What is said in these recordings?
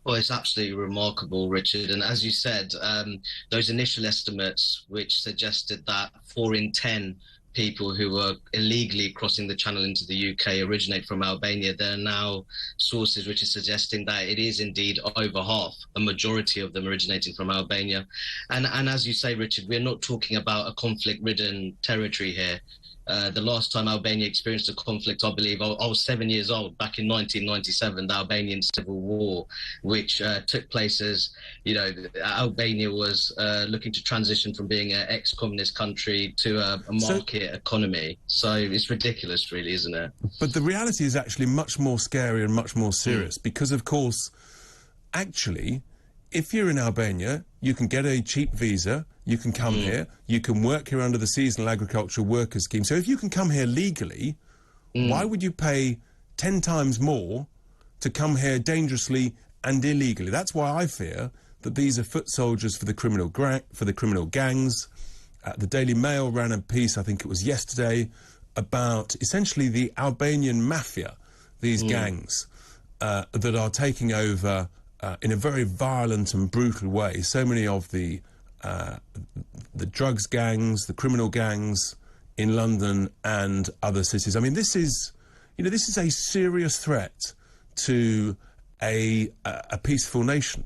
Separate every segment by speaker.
Speaker 1: Well, it's absolutely remarkable, Richard. And as you said, those initial estimates, which suggested that 4 in 10 people who were illegally crossing the channel into the UK originate from Albania, there are now sources which are suggesting that it is indeed over half, a majority of them originating from Albania. And as you say, Richard, we're not talking about a conflict-ridden territory here. The last time Albania experienced a conflict, I believe, I was 7 years old, back in 1997, the Albanian Civil War, which took place as, Albania was looking to transition from being an ex-communist country to a market economy. So it's ridiculous, really, isn't it?
Speaker 2: But the reality is actually much more scary and much more serious because, of course, actually, if you're in Albania, you can get a cheap visa, you can come here, you can work here under the Seasonal Agricultural Worker Scheme. So if you can come here legally, why would you pay 10 times more to come here dangerously and illegally? That's why I fear that these are foot soldiers for the criminal gangs. The Daily Mail ran a piece, I think it was yesterday, about essentially the Albanian mafia, these gangs that are taking over in a very violent and brutal way. So many of the drugs gangs, the criminal gangs in London and other cities. I mean, this is a serious threat to a peaceful nation.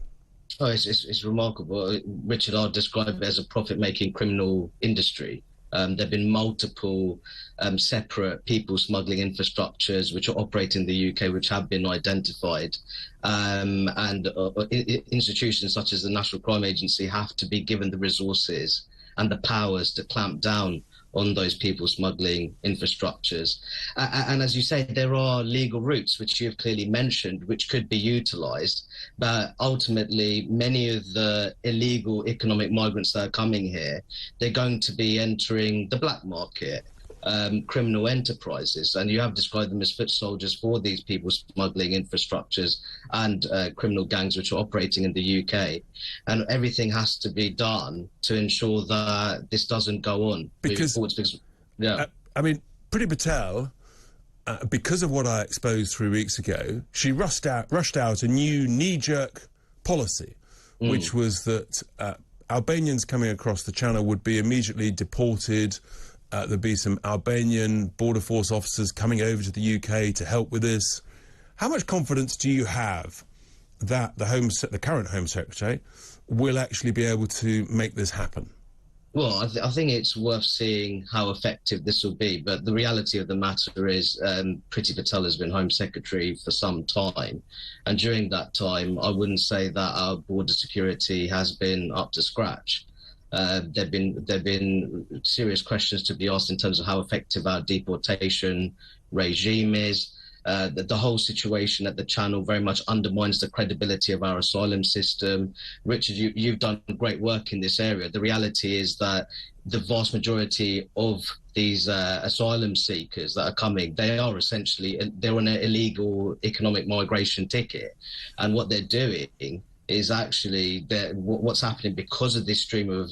Speaker 1: Oh, it's remarkable. Richard, I'd describe it as a profit-making criminal industry. There have been multiple separate people smuggling infrastructures which are operating in the UK, which have been identified. And institutions such as the National Crime Agency have to be given the resources and the powers to clamp down on those people smuggling infrastructures. And as you say, there are legal routes, which you've clearly mentioned, which could be utilised. But ultimately, many of the illegal economic migrants that are coming here, they're going to be entering the black market, criminal enterprises. And you have described them as foot soldiers for these people smuggling infrastructures and criminal gangs which are operating in the UK. And everything has to be done to ensure that this doesn't go on.
Speaker 2: Because, I mean, Priti Patel, because of what I exposed 3 weeks ago, she rushed out a new knee-jerk policy, which was that Albanians coming across the channel would be immediately deported. There'd be some Albanian border force officers coming over to the UK to help with this. How much confidence do you have that the current Home Secretary will actually be able to make this happen?
Speaker 1: Well, I think it's worth seeing how effective this will be. But the reality of the matter is Priti Patel has been Home Secretary for some time. And during that time, I wouldn't say that our border security has been up to scratch. There've been serious questions to be asked in terms of how effective our deportation regime is. The whole situation at the channel very much undermines the credibility of our asylum system. Richard, you've done great work in this area. The reality is that the vast majority of these asylum seekers that are coming, they're on an illegal economic migration ticket. And what they're doing is actually what's happening because of this stream of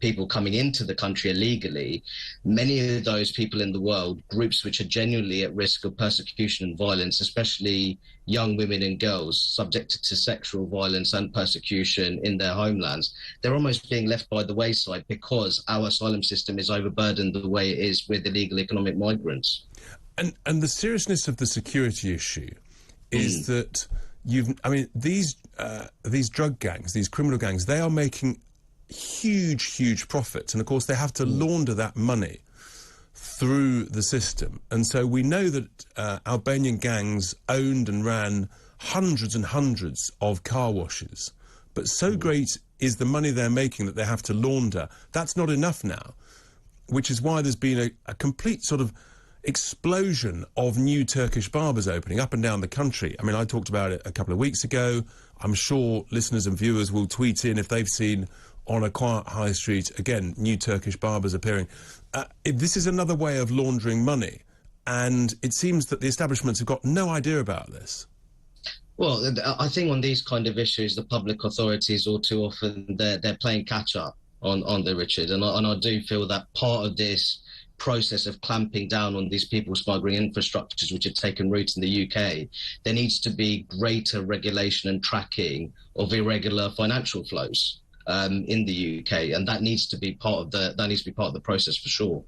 Speaker 1: people coming into the country illegally. Many of those people in the world, groups which are genuinely at risk of persecution and violence, especially young women and girls subjected to sexual violence and persecution in their homelands, they're almost being left by the wayside because our asylum system is overburdened the way it is with illegal economic migrants.
Speaker 2: And the seriousness of the security issue is that these drug gangs, these criminal gangs, they are making huge profits, and of course they have to launder that money through the system. And so we know that Albanian gangs owned and ran hundreds and hundreds of car washes, but so great is the money they're making that they have to launder. That's not enough now, which is why there's been a complete sort of explosion of new Turkish barbers opening up and down the country. I mean, I talked about it a couple of weeks ago. I'm sure listeners and viewers will tweet in if they've seen on a quiet high street, again, new Turkish barbers appearing. This is another way of laundering money, and it seems that the establishments have got no idea about this.
Speaker 1: Well, I think on these kind of issues, the public authorities all too often, they're playing catch-up on the Richard, and I do feel that part of this process of clamping down on these people smuggling infrastructures which have taken root in the UK, there needs to be greater regulation and tracking of irregular financial flows in the UK, and that needs to be part of the process for sure.